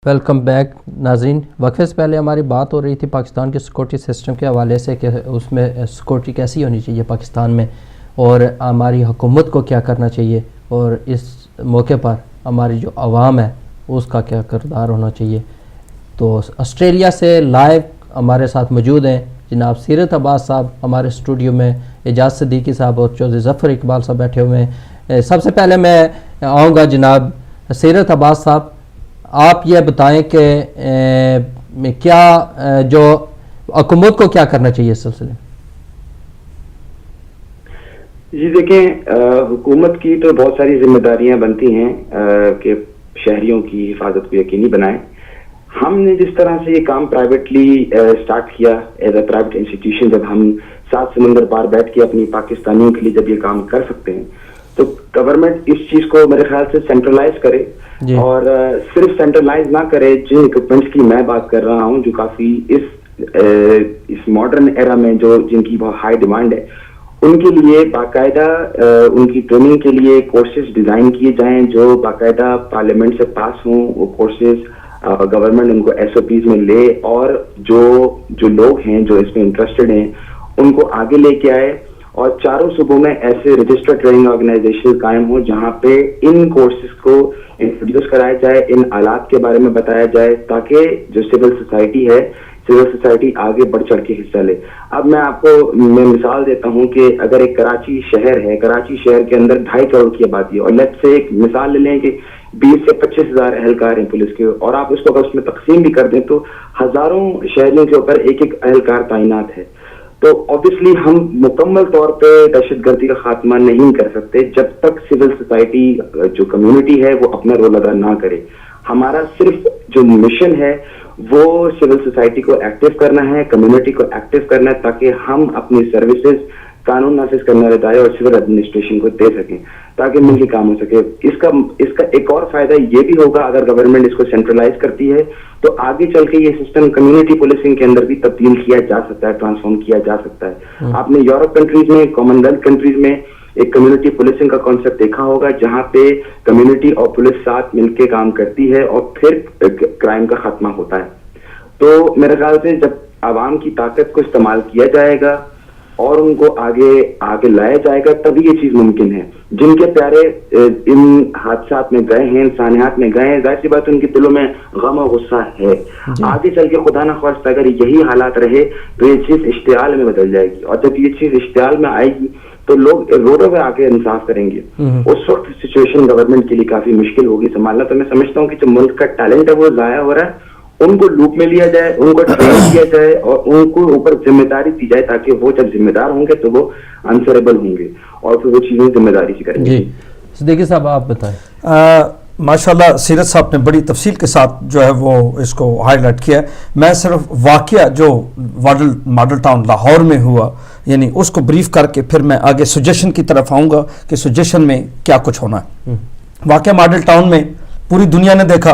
Welcome back ناظرین. وقفے سے پہلے ہماری بات ہو رہی تھی پاکستان کے سیکورٹی سسٹم کے حوالے سے کہ اس میں سیکورٹی کیسی ہونی چاہیے پاکستان میں اور ہماری حکومت کو کیا کرنا چاہیے, اور اس موقع پر ہماری جو عوام ہے اس کا کیا کردار ہونا چاہیے. تو آسٹریلیا سے لائیو ہمارے ساتھ موجود ہیں جناب سیرت عباس صاحب ہمارے اسٹوڈیو میں, اعجاز صدیقی صاحب اور چودھری ظفر اقبال صاحب بیٹھے ہوئے ہیں. سب سے پہلے میں آؤں گا جناب سیرت عباس صاحب, آپ یہ بتائیں کہ کیا جو حکومت کو کیا کرنا چاہیے اس سلسلے میں؟ جی دیکھیں, حکومت کی تو بہت ساری ذمہ داریاں بنتی ہیں کہ شہریوں کی حفاظت کو یقینی بنائیں. ہم نے جس طرح سے یہ کام پرائیویٹلی سٹارٹ کیا ایز اے پرائیویٹ انسٹیٹیوشن, جب ہم 7 سمندر پار بیٹھ کے اپنی پاکستانیوں کے لیے جب یہ کام کر سکتے ہیں تو گورنمنٹ اس چیز کو میرے خیال سے سینٹرلائز کرے اور صرف سینٹرلائز نہ کرے. جن اکوپمنٹس کی میں بات کر رہا ہوں جو کافی اس ماڈرن ایرا میں جو جن کی بہت ہائی ڈیمانڈ ہے, ان کے لیے باقاعدہ ان کی ٹریننگ کے لیے کورسز ڈیزائن کیے جائیں جو باقاعدہ پارلیمنٹ سے پاس ہوں. وہ کورسز گورنمنٹ ان کو SOPs میں لے اور جو لوگ ہیں جو اس میں انٹرسٹڈ ہیں ان کو آگے لے کے آئے, اور چاروں صوبوں میں ایسے رجسٹرڈ ٹریننگ آرگنائزیشن قائم ہوں جہاں پہ ان کورسز کو انٹروڈیوس کرایا جائے, ان آلات کے بارے میں بتایا جائے تاکہ جو سول سوسائٹی آگے بڑھ چڑھ کے حصہ لے. اب میں آپ کو مثال دیتا ہوں کہ اگر ایک کراچی شہر ہے, کراچی شہر کے اندر 2.5 کروڑ کی آبادی ہے, اور لیٹ سے ایک مثال لے لیں کہ 20 سے 25 ہزار اہلکار ہیں پولیس کے, اور آپ اس کو اگر اس میں تقسیم بھی کر دیں تو ہزاروں شہریوں کے اوپر ایک اہلکار تعینات ہے. تو obviously ہم مکمل طور پہ دہشت گردی کا خاتمہ نہیں کر سکتے جب تک سول سوسائٹی جو کمیونٹی ہے وہ اپنا رول ادا نہ کرے. ہمارا صرف جو مشن ہے وہ سول سوسائٹی کو ایکٹیو کرنا ہے, کمیونٹی کو ایکٹیو کرنا ہے, تاکہ ہم اپنی سروسز قانون نافذ کرنے والے اور سول ایڈمنسٹریشن کو دے سکیں تاکہ مل کے کام ہو سکے. اس کا ایک اور فائدہ یہ بھی ہوگا اگر گورنمنٹ اس کو سینٹرلائز کرتی ہے تو آگے چل کے یہ سسٹم کمیونٹی پولیسنگ کے اندر بھی تبدیل کیا جا سکتا ہے, ٹرانسفارم کیا جا سکتا ہے. آپ نے یورپ کنٹریز میں, کامن ویلتھ کنٹریز میں ایک کمیونٹی پولیسنگ کا کانسیپٹ دیکھا ہوگا جہاں پہ کمیونٹی اور پولیس ساتھ مل کے کام کرتی ہے اور پھر کرائم کا خاتمہ ہوتا ہے. تو میرے خیال سے جب عوام کی طاقت کو استعمال کیا جائے گا اور ان کو آگے لایا جائے گا تبھی یہ چیز ممکن ہے. جن کے پیارے ان حادثات میں گئے ہیں, انسانیات میں گئے ہیں, ظاہر سی بات ان کے دلوں میں غم و غصہ ہے. آگے چل کے خدا نہ خواستہ اگر یہی حالات رہے تو یہ چیز اشتعال میں بدل جائے گی, اور جب یہ چیز اشتعال میں آئے گی تو لوگ روڈوں پہ آ کے انصاف کریں گے. اس وقت سچویشن گورنمنٹ کے لیے کافی مشکل ہوگی سنبھالنا. تو میں سمجھتا ہوں کہ جو ملک کا ٹیلنٹ ہے وہ ضائع ہو رہا ہے, ان کو لوپ میں لیا جائے, ان کو ٹرین کیا جائے اور ان کو اوپر ذمہ داری دی جائے تاکہ وہ جب ذمہ دار ہوں گے تو وہ آنسریبل ہوں گے اور پھر وہ چیزیں ذمہ داری سے کریں گے. جی صدیقی صاحب آپ بتائیں. ماشاءاللہ سیرت صاحب نے بڑی تفصیل کے ساتھ جو ہے وہ اس کو ہائی لائٹ کیا ہے. میں صرف واقعہ جو ماڈل ٹاؤن لاہور میں ہوا یعنی اس کو بریف کر کے پھر میں آگے سجیشن کی طرف آؤں گا کہ سجیشن میں کیا کچھ ہونا ہے. واقعہ ماڈل ٹاؤن میں پوری دنیا نے دیکھا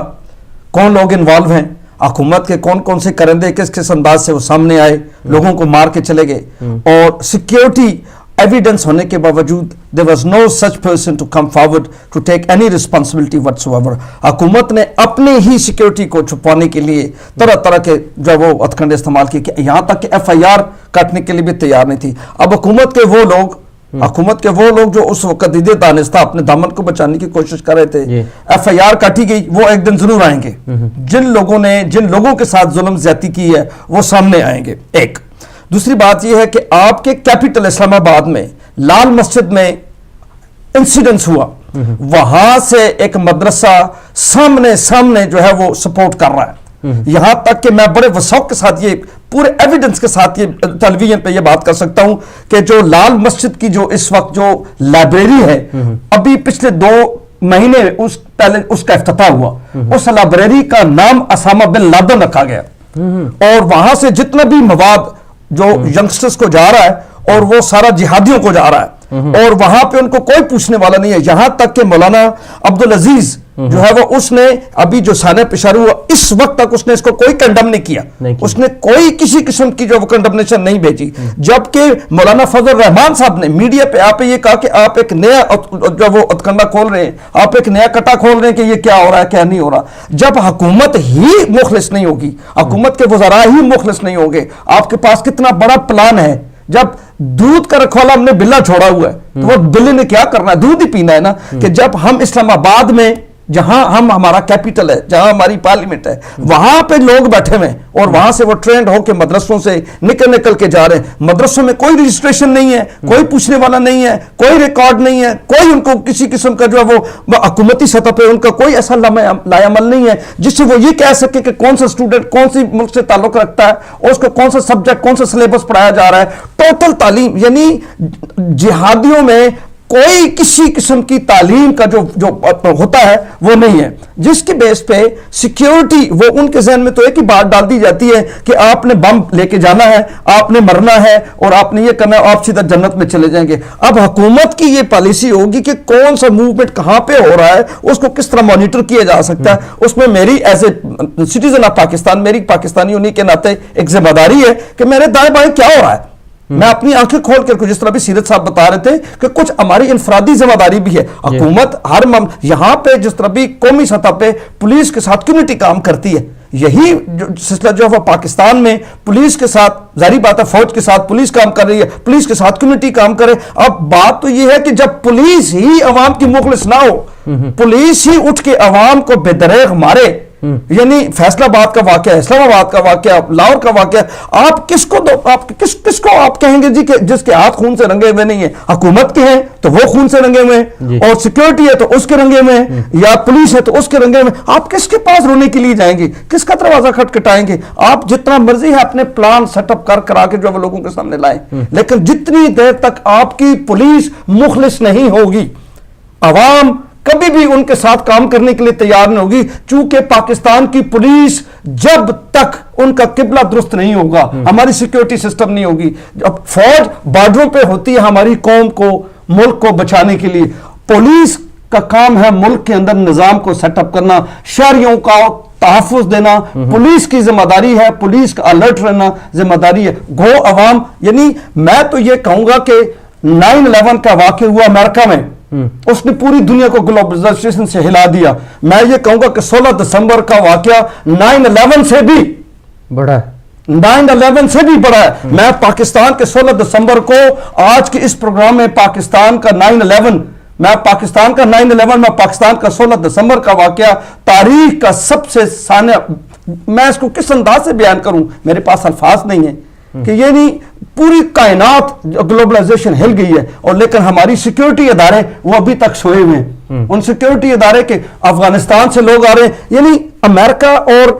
کون لوگ انوالو ہیں, حکومت کے کون سے کرندے کس انداز سے وہ سامنے آئے, لوگوں کو مار کے چلے گئے, اور سیکیورٹی ایویڈنس ہونے کے باوجود there was no such person to come forward to take any responsibility whatsoever. حکومت نے اپنے ہی سیکیورٹی کو چھپانے کے لیے طرح کے جو وہ ہتھکنڈے استعمال کیے کہ یہاں تک کہ FIR کاٹنے کے لیے بھی تیار نہیں تھی. اب حکومت کے وہ لوگ جو اس وقت دیدے دانستہ اپنے دامن کو بچانے کی کوشش کر رہے تھے, FIR کاٹی گئی, وہ ایک دن ضرور آئیں گے. جن لوگوں کے ساتھ ظلم زیادتی کی ہے وہ سامنے آئیں گے. ایک دوسری بات یہ ہے کہ آپ کے کیپٹل اسلام آباد میں لال مسجد میں انسیڈنس ہوا, وہاں سے ایک مدرسہ سامنے جو ہے وہ سپورٹ کر رہا ہے. یہاں تک کہ میں بڑے وثوق کے ساتھ یہ پورے ایویڈنس کے ساتھ یہ ٹیلی ویژن پہ یہ بات کر سکتا ہوں کہ جو لال مسجد کی جو اس وقت جو لائبریری ہے, ابھی پچھلے 2 مہینے پہلے اس کا افتتاح ہوا. اس لائبریری کا نام اسامہ بن لادن رکھا گیا, اور وہاں سے جتنا بھی مواد جو ینگسٹرز کو جا رہا ہے اور وہ سارا جہادیوں کو جا رہا ہے, اور وہاں پہ ان کو کوئی پوچھنے والا نہیں ہے. یہاں تک کہ مولانا عبدالعزیز جو ہے وہ اس نے ابھی جو سانحہ پیشہ ہوا اس وقت تک اس نے اس کو کوئی کنڈم نہیں کیا، اس نے کوئی کسی قسم کی جو وہ کنڈمنیشن نہیں بھیجی، جبکہ مولانا فضل الرحمان صاحب نے میڈیا پہ آپ یہ کہا کہ آپ ایک نیا جو وہ اتکنڈا کھول رہے ہیں، آپ ایک نیا کٹا کھول رہے ہیں کہ یہ کیا ہو رہا ہے کیا نہیں ہو رہا. جب حکومت ہی مخلص نہیں ہوگی، حکومت کے وزراء ہی مخلص نہیں ہوں گے، آپ کے پاس کتنا بڑا پلان ہے. جب دودھ کا رکھوالا ہم نے بلا چھوڑا ہوا ہے تو وہ بلے نے کیا کرنا ہے، دودھ ہی پینا ہے نا. کہ جب ہم اسلام آباد میں جہاں ہمارا کیپٹل ہے، جہاں ہماری پارلیمنٹ ہے، وہاں پہ لوگ بیٹھے ہوئے ہیں اور وہاں سے وہ ٹرینڈ ہو کے مدرسوں سے نکل کے جا رہے ہیں. مدرسوں میں کوئی رجسٹریشن نہیں ہے، کوئی پوچھنے والا نہیں ہے، کوئی ریکارڈ نہیں ہے، کوئی ان کو کسی قسم کا جو ہے وہ حکومتی سطح پہ ان کا کوئی ایسا لایا عمل نہیں ہے جس سے وہ یہ کہہ سکے کہ کون سا اسٹوڈنٹ کون سی ملک سے تعلق رکھتا ہے اور اس کو کون سا سبجیکٹ کون سا سلیبس پڑھایا جا رہا ہے. ٹوٹل تعلیم یعنی جہادیوں میں کوئی کسی قسم کی تعلیم کا جو ہوتا ہے وہ نہیں ہے، جس کی بیس پہ سیکیورٹی وہ ان کے ذہن میں تو ایک ہی بات ڈال دی جاتی ہے کہ آپ نے بم لے کے جانا ہے، آپ نے مرنا ہے اور آپ نے یہ کرنا ہے، آپ سیدھا جنت میں چلے جائیں گے. اب حکومت کی یہ پالیسی ہوگی کہ کون سا موومنٹ کہاں پہ ہو رہا ہے، اس کو کس طرح مانیٹر کیا جا سکتا ہے. اس میں میری as a citizen of Pakistan, میری پاکستانی ہونے کے ناطے ایک ذمہ داری ہے کہ میرے دائیں بائیں کیا ہو رہا ہے. میں اپنی آنکھیں کھول کر جس طرح بھی سیرت صاحب بتا رہے تھے کہ کچھ ہماری انفرادی ذمہ داری بھی ہے. حکومت یہاں پہ جس طرح بھی قومی سطح پہ پولیس کے ساتھ کمیونٹی کام کرتی ہے، یہی سلسلہ جو ہے پاکستان میں پولیس کے ساتھ ظاہری بات ہے، فوج کے ساتھ پولیس کام کر رہی ہے، پولیس کے ساتھ کمیونٹی کام کرے. اب بات تو یہ ہے کہ جب پولیس ہی عوام کی مخلص نہ ہو، پولیس ہی اٹھ کے عوام کو بے دریغ مارے، یعنی فیصل آباد کا واقعہ، اسلام آباد کا واقعہ، لاہور کا واقعہ، آپ کس کو آپ کہیں گے جی کہ جس کے ہاتھ خون سے رنگے ہوئے نہیں ہیں؟ حکومت کے ہیں تو وہ خون سے رنگے ہوئے ہیں، اور سیکیورٹی ہے تو اس کے رنگے ہوئے ہیں، یا پولیس ہے تو اس کے رنگے ہوئے ہیں. آپ کس کے پاس رونے کے لیے جائیں گے؟ کس کا دروازہ کھٹکھٹائیں گے؟ آپ جتنا مرضی ہے اپنے پلان سیٹ اپ کرا کے جو وہ لوگوں کے سامنے لائیں، لیکن جتنی دیر تک آپ کی پولیس مخلص نہیں ہوگی، عوام کبھی بھی ان کے ساتھ کام کرنے کے لیے تیار نہیں ہوگی. چونکہ پاکستان کی پولیس جب تک ان کا قبلہ درست نہیں ہوگا، ہماری سیکیورٹی سسٹم نہیں ہوگی. اب فوج بارڈروں پہ ہوتی ہے ہماری قوم کو، ملک کو بچانے کے لیے. پولیس کا کام ہے ملک کے اندر نظام کو سیٹ اپ کرنا، شہریوں کا تحفظ دینا. پولیس کی ذمہ داری ہے، پولیس کا الرٹ رہنا ذمہ داری ہے. گو عوام، یعنی میں تو یہ کہوں گا کہ 9/11 کا واقعہ ہوا امریکہ میں، اس نے پوری دنیا کو گلوبلائزیشن سے ہلا دیا. میں یہ کہوں گا کہ 16 دسمبر کا واقعہ 9/11 سے بھی بڑا ہے، 9/11 سے بھی بڑا ہے. میں پاکستان کے 16 دسمبر کو آج کے اس پروگرام میں پاکستان کا 9/11 میں پاکستان کا 16 دسمبر کا واقعہ تاریخ کا سب سے سانحہ، میں اس کو کس انداز سے بیان کروں، میرے پاس الفاظ نہیں ہیں کہ یہ نہیں پوری کائنات گلوبلائزیشن ہل گئی ہے، اور لیکن ہماری سیکیورٹی ادارے وہ ابھی تک سوئے ہوئے ہیں. ان سیکیورٹی ادارے کے افغانستان سے لوگ آ رہے ہیں، یعنی امریکہ اور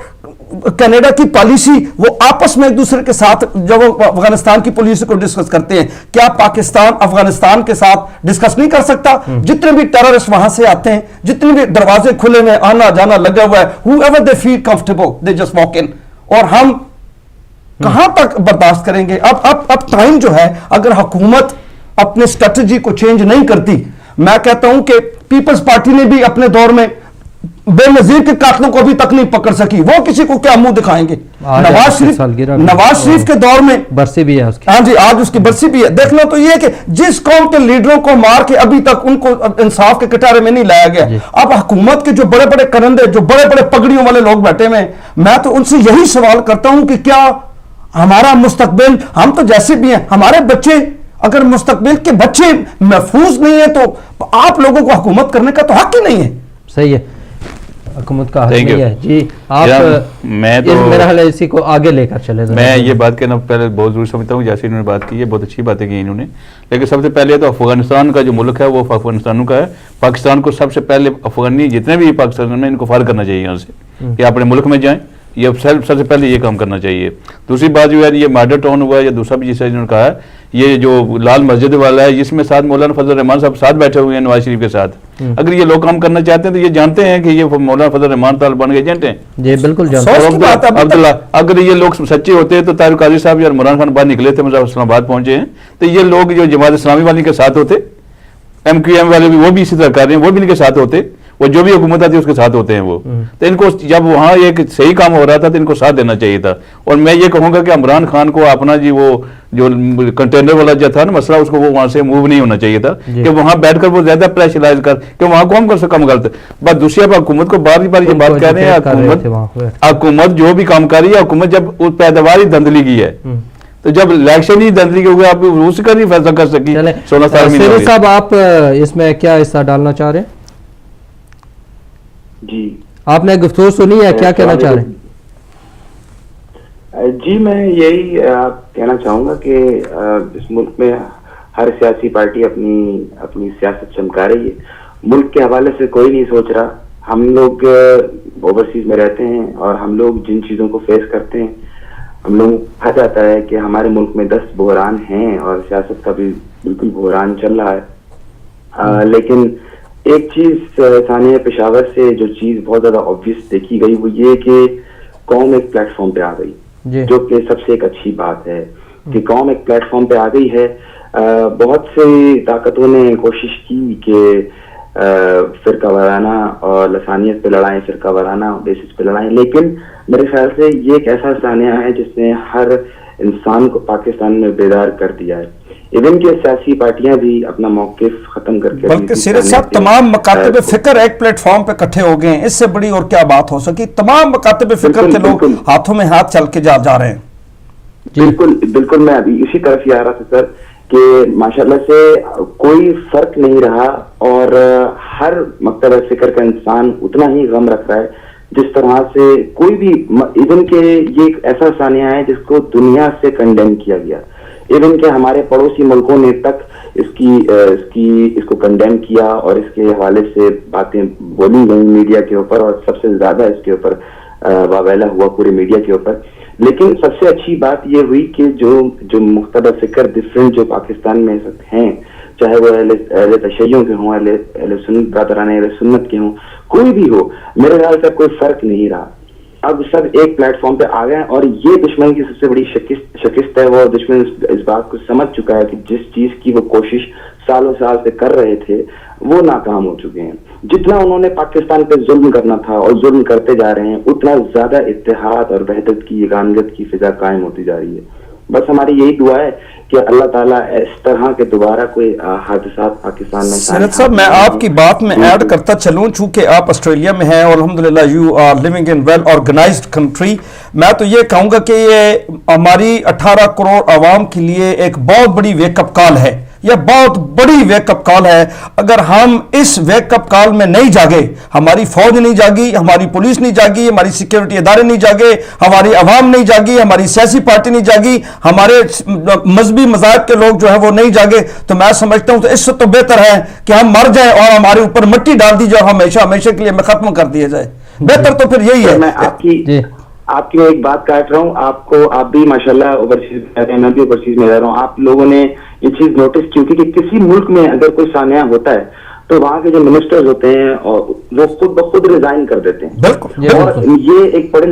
کینیڈا کی پالیسی وہ آپس میں ایک دوسرے کے ساتھ جب وہ افغانستان کی پالیسی کو ڈسکس کرتے ہیں، کیا پاکستان افغانستان کے ساتھ ڈسکس نہیں کر سکتا؟ جتنے بھی ٹیررسٹ وہاں سے آتے ہیں، جتنے بھی دروازے کھلے ہوئے، آنا جانا لگا ہوا ہے، whoever they feel comfortable they just walk in. اور ہم کہاں تک برداشت کریں گے؟ اب ٹائم جو ہے، اگر حکومت اپنے اسٹریٹجی کو چینج نہیں کرتی، میں کہتا ہوں کہ پیپلز پارٹی نے بھی اپنے دور میں بے نظیر کے قاتلوں کو ابھی تک نہیں پکڑ سکی، وہ کسی کو کیا منہ دکھائیں گے؟ نواز شریف کے دور میں برسی بھی ہے اس کی، ہاں جی آج اس کی برسی بھی ہے. دیکھنا تو یہ ہے کہ جس قوم کے لیڈروں کو مار کے ابھی تک ان کو انصاف کے کٹارے میں نہیں لایا گیا، اب حکومت کے جو بڑے بڑے کرندے، جو بڑے بڑے پگڑیوں والے لوگ بیٹھے ہوئے ہیں، میں تو ان سے یہی سوال کرتا ہوں کہ کیا ہمارا مستقبل، ہم تو جیسے بھی ہیں، ہمارے بچے اگر مستقبل کے بچے محفوظ نہیں ہیں تو آپ لوگوں کو حکومت کرنے کا تو حق ہی نہیں ہے. صحیح ہے، حکومت کا حق نہیں ہے. جی آپ میں تو میرا حال ہے اسی کو آگے لے کر چلے. میں یہ بات کہنا پہلے بہت ضروری سمجھتا ہوں، جیسے انہوں نے بات کی ہے بہت اچھی باتیں کی انہوں نے، لیکن سب سے پہلے تو افغانستان کا جو ملک ہے وہ افغانستانوں کا ہے. پاکستان کو سب سے پہلے افغانی جتنے بھی پاکستان میں ان کو فارغ کرنا چاہیے یہاں سے، کہ اپنے ملک میں جائیں. یہ سب سے پہلے یہ کام کرنا چاہیے. دوسری بات جو ہے یہ ماڈل ٹاؤن ہوا ہے یا دوسرا بھی جیسے انہوں نے کہا ہے، یہ جو لال مسجد والا ہے جس میں ساتھ مولانا فضل الرحمان صاحب ساتھ بیٹھے ہوئے ہیں نواز شریف کے ساتھ، اگر یہ لوگ کام کرنا چاہتے ہیں تو یہ جانتے ہیں کہ یہ مولانا فضل الرحمان طالبان کے ایجنٹ ہیں. جی بالکل عبداللہ، اگر یہ لوگ سچے ہوتے تو طاہر قادری صاحب یا عمران خان باہر نکلے تھے مظاہر اسلام آباد پہنچے ہیں، تو یہ لوگ جو جماعت اسلامی والی کے ساتھ ہوتے، ایم کیو ایم والے بھی وہ بھی اسی طرح کر رہے ہیں، وہ بھی ان کے ساتھ ہوتے، وہ جو بھی حکومت آتی ہے اس کے ساتھ ہوتے ہیں وہ. تو ان کو جب وہاں ایک صحیح کام ہو رہا تھا تو ان کو ساتھ دینا چاہیے تھا. اور میں یہ کہوں گا کہ عمران خان کو اپنا جی وہ جو کنٹینر والا جو تھا نا مسئلہ, اس کو وہ وہاں سے موو نہیں ہونا چاہیے تھا کہ وہاں بیٹھ کر وہ زیادہ پریشرائز کر کہ وہاں کون کون سے کم غلط. بس دوسری اب حکومت کو بار بار یہ بات کہہ رہے ہیں, حکومت جو بھی کام کر رہی ہے, حکومت جب پیداوار ہی دھندلی کی ہے تو جب الیکشن ہی دھندلی ہو گیا آپ اس کا نہیں فیصلہ کر سکی. 16 سید صاحب آپ اس میں کیا حصہ ڈالنا چاہ رہے ہیں؟ جی آپ نے گفتگو سنی ہے, کیا کہنا چاہ رہے ہیں؟ جی میں یہی کہنا چاہوں گا کہ اس ملک میں ہر سیاسی پارٹی اپنی سیاست چمکا رہی ہے. ملک کے حوالے سے کوئی نہیں سوچ رہا. ہم لوگ اوورسیز میں رہتے ہیں اور ہم لوگ جن چیزوں کو فیس کرتے ہیں, ہم لوگ کہا جاتا ہے کہ ہمارے ملک میں 10 بحران ہیں اور سیاست کا بھی بالکل بحران چل رہا ہے. لیکن ایک چیز ثانیہ پشاور سے جو چیز بہت زیادہ آبویس دیکھی گئی وہ یہ کہ قوم ایک پلیٹ فارم پہ آ گئی, جو کہ سب سے ایک اچھی بات ہے کہ قوم ایک پلیٹ فارم پہ آ گئی ہے. بہت سی طاقتوں نے کوشش کی کہ فرقہ وارانہ اور لسانیت پہ لڑائیں, فرقہ وارانہ بیسس پہ لڑائیں, لیکن میرے خیال سے یہ ایک ایسا سانحہ ہے جس نے ہر انسان کو پاکستان میں بیدار کر دیا ہے. ایون کہ سیاسی پارٹیاں بھی اپنا موقف ختم کر کے, بلکہ سیرت صاحب تمام مکاتب فکر ایک پلیٹ فارم پہ اکٹھے ہو گئے ہیں, اس سے بڑی اور کیا بات ہو سکی. تمام مکاتب فکر کے لوگ ہاتھوں میں ہاتھ چل کے جا رہے ہیں. بالکل میں ابھی اسی طرف ہی آ رہا تھا سر کہ ماشاءاللہ سے کوئی فرق نہیں رہا اور ہر مکتبہ فکر کا انسان اتنا ہی غم رکھ رہا ہے جس طرح سے کوئی بھی, ایون کہ یہ ایک ایسا سانحہ ہے جس کو دنیا سے کنڈیم کیا گیا. ایون کہ ہمارے پڑوسی ملکوں نے تک اس کو کنڈیم کیا اور اس کے حوالے سے باتیں بولی گئی میڈیا کے اوپر, اور سب سے زیادہ اس کے اوپر واویلا ہوا پورے میڈیا کے اوپر. لیکن سب سے اچھی بات یہ ہوئی کہ جو مختلف فکر ڈفرینٹ جو پاکستان میں ہیں, چاہے وہ اہل تشیعوں کے ہوں, اہل سنت برادران اہل سنت کے ہوں, کوئی بھی ہو, میرے خیال سے کوئی فرق نہیں رہا. اب سب ایک پلیٹ فارم پہ آ گئے ہیں اور یہ دشمن کی سب سے بڑی شکست ہے. وہ دشمن اس بات کو سمجھ چکا ہے کہ جس چیز کی وہ کوشش سالوں سال سے کر رہے تھے وہ ناکام ہو چکے ہیں. جتنا انہوں نے پاکستان پہ ظلم کرنا تھا اور ظلم کرتے جا رہے ہیں, اتنا زیادہ اتحاد اور وحدت کی, یگانگت کی فضا قائم ہوتی جا رہی ہے. بس ہماری یہی دعا ہے کہ اللہ تعالیٰ اس طرح کے دوبارہ کوئی حادثات پاکستان میں. سیرت صاحب میں آپ کی بات میں ایڈ کرتا چلوں, چونکہ آپ آسٹریلیا میں ہیں اور الحمدللہ you are living in well organized country. میں تو یہ کہوں گا کہ یہ ہماری 18 کروڑ عوام کے لیے ایک بہت بڑی ویک اپ کال ہے. یہ بہت بڑی ویک اپ کال ہے. اگر ہم اس ویک اپ کال میں نہیں جاگے, ہماری فوج نہیں جاگی, ہماری پولیس نہیں جاگی, ہماری سیکیورٹی ادارے نہیں جاگے, ہماری عوام نہیں جاگی, ہماری سیاسی پارٹی نہیں جاگی, ہمارے مذہبی مذاہب کے لوگ جو ہے وہ نہیں جاگے, تو میں سمجھتا ہوں تو اس سے تو بہتر ہے کہ ہم مر جائیں اور ہمارے اوپر مٹی ڈال دی جائے اور ہمیشہ کے لیے ختم کر دیا جائے. بہتر تو پھر یہی ہے. میں آپ کی ایک بات کاٹ رہا ہوں. آپ بھی ماشاءاللہ اوورسیز میں رہتے ہیں, میں بھی اوورسیز میں رہ رہا ہوں. آپ لوگوں نے یہ چیز نوٹس کی ہوگی کہ کسی ملک میں اگر کوئی سانحہ ہوتا ہے تو وہاں کے جو منسٹرز ہوتے ہیں اور وہ خود بخود ریزائن کر دیتے ہیں. اور یہ ایک پڑھے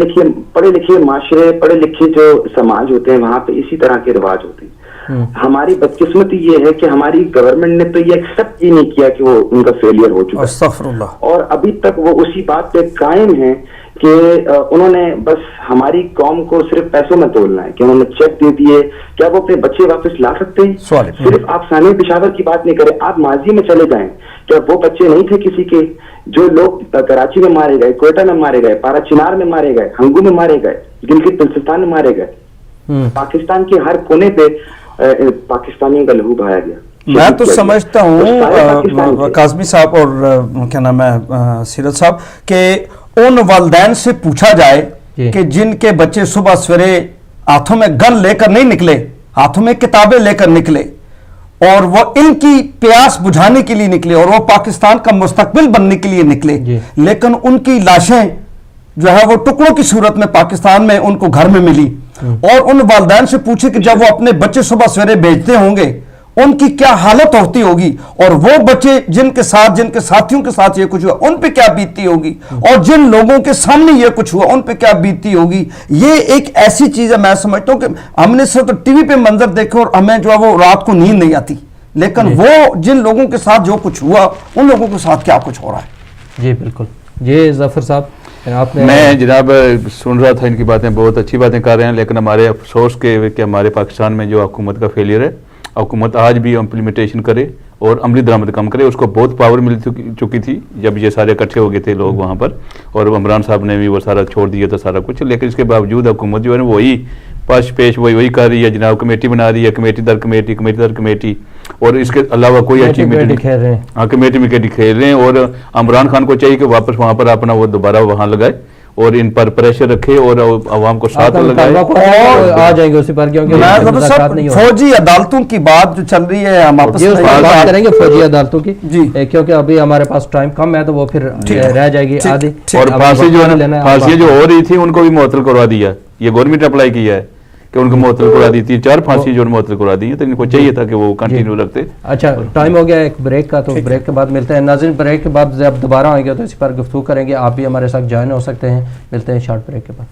لکھے معاشرے, پڑھے لکھے جو سماج ہوتے ہیں وہاں پہ اسی طرح کے رواج ہوتے ہیں. ہماری بدقسمتی یہ ہے کہ ہماری گورنمنٹ نے تو یہ ایکسپٹ ہی نہیں کیا کہ وہ ان کا فیلئر ہو چکا ہے, اور ابھی تک وہ اسی بات پہ قائم ہیں کہ انہوں نے بس ہماری قوم کو صرف پیسوں میں تولنا ہے, کہ انہوں نے چیک دے دیے. کیا وہ اپنے بچے واپس لا سکتے ہیں؟ صرف آپ ثانیہ پشاور کی بات نہیں کریں, آپ ماضی میں چلے جائیں. کیا وہ بچے نہیں تھے کسی کے جو لوگ کراچی میں مارے گئے, کوئٹہ میں مارے گئے, پارا چنار میں مارے گئے, ہنگو میں مارے گئے, گلگت بلتستان میں مارے گئے. پاکستان کے ہر کونے پہ پاکستانیوں کا لہو بہایا گیا. میں تو سمجھتا ہوں قاسمی صاحب اور کیا نام ہے سیرت صاحب, کہ ان والدین سے پوچھا جائے کہ جن کے بچے صبح سویرے ہاتھوں میں گن لے کر نہیں نکلے, ہاتھوں میں کتابیں لے کر نکلے اور وہ ان کی پیاس بجھانے کے لیے نکلے اور وہ پاکستان کا مستقبل بننے کے لیے نکلے, لیکن ان کی لاشیں جو ہے وہ ٹکڑوں کی صورت میں پاکستان میں ان کو گھر میں ملی. اور ان والدین سے پوچھے کہ جب وہ اپنے بچے صبح سویرے بھیجتے ہوں گے ان کی کیا حالت ہوتی ہوگی, اور وہ بچے جن کے ساتھیوں کے ساتھ یہ کچھ ہوا ان پہ کیا بیتتی ہوگی, اور جن لوگوں کے سامنے یہ کچھ ہوا ان پہ کیا بیتتی ہوگی. یہ ایک ایسی چیز ہے, میں سمجھتا ہوں کہ ہم نے صرف ٹی وی پہ منظر دیکھے اور ہمیں جو ہے وہ رات کو نیند نہیں آتی, لیکن وہ جن لوگوں کے ساتھ جو کچھ ہوا ان لوگوں کے ساتھ کیا کچھ ہو رہا ہے. جی بالکل. جی ظفر صاحب آپ نے میں جناب سن رہا تھا ان کی باتیں، بہت اچھی باتیں کر رہے ہیں، لیکن ہمارے افسوس کہ ہمارے پاکستان میں جو حکومت کا فیلئر ہے، حکومت آج بھی امپلیمنٹیشن کرے اور عملی درآمد کم کرے. اس کو بہت پاور مل چکی تھی جب یہ سارے اکٹھے ہو گئے تھے لوگ وہاں پر، اور عمران صاحب نے بھی وہ سارا چھوڑ دیا تھا سارا کچھ، لیکن اس کے باوجود حکومت جو ہے نا وہی پیش وہی کر رہی ہے جناب. کمیٹی بنا رہی ہے، کمیٹی در کمیٹی، اور اس کے علاوہ کوئی اچیومنٹ کھیل رہے ہیں. ہاں کمیٹی میں کھیل رہے ہیں. اور عمران خان کو چاہیے کہ واپس وہاں پر اپنا وہ دوبارہ وہاں لگائے اور ان پر پریشر رکھے اور عوام کو ساتھ لگائے. آ جائیں گے اسی پر کیونکہ فوجی عدالتوں کی بات جو چل رہی ہے ہم آپس میں بات کریں گے فوجی عدالتوں کی، کیونکہ ابھی ہمارے پاس ٹائم کم ہے تو وہ پھر رہ جائے گی آدھی. اور پھانسی جو ہو رہی تھی ان کو بھی معطل کروا دیا. یہ گورنمنٹ اپلائی کیا ہے کہ ان کو معطل کروا دی تھی، 4 پھانسی جو معطل کروا دی ہیں، تو ان کو چاہیے تھا کہ وہ کنٹینیو رکھتے. اچھا ٹائم ہو گیا ایک بریک کا، تو بریک کے بعد ملتے ہیں. ناظرین بریک کے بعد جب دوبارہ آئیں گے تو اسی پر گفتگو کریں گے. آپ بھی ہمارے ساتھ جوائن ہو سکتے ہیں. ملتے ہیں شارٹ بریک کے بعد.